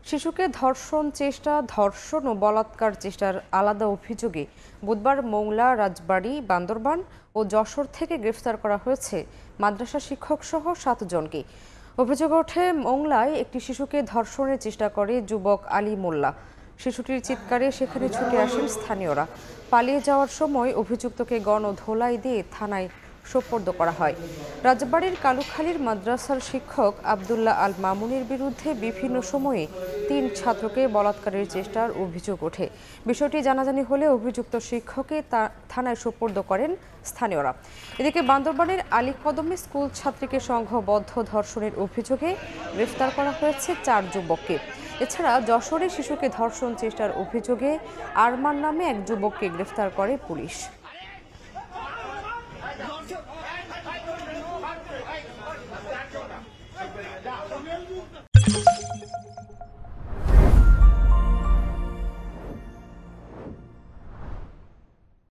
শিশুকে ধর্ষণ ও বলাৎকার চেষ্টার আলাদা অভিযোগে বুধবার মোংলা, রাজবাড়ী, বান্দরবান ও যশোর থেকে গ্রেফতার করা হয়েছে মাদ্রাসা শিক্ষক সহ 7 জনকে। অভিযোগ ওঠে, মোংলায় একটি শিশুকে ধর্ষণের চেষ্টা করে যুবক আলী মোল্লা। শিশুটির চিৎকারে সেখানে ছুটে আসেন স্থানীয়রা। পালিয়ে যাওয়ার সময় অভিযুক্তকে গণধোলাই দিয়ে থানায় সোপর্দ করা হয়। রাজবাড়ীর কালুখালীর মাদ্রাসার শিক্ষক আবদুল্লাহ আল মামুনের বিরুদ্ধে বিভিন্ন সময়ে 3 ছাত্রকে বলাৎকারের চেষ্টার অভিযোগ ওঠে। বিষয়টি জানাজানি হলে অভিযুক্ত শিক্ষককে থানায় সোপর্দ করেন স্থানীয়রা। এদিকে বান্দরবানের আলীকদমে স্কুল ছাত্রীকে সংঘবদ্ধ ধর্ষণের অভিযোগে গ্রেফতার করা হয়েছে 4 যুবককে। এছাড়া যশোরে শিশুকে ধর্ষণ চেষ্টার অভিযোগে আরমান নামে এক যুবককে গ্রেফতার করে পুলিশ।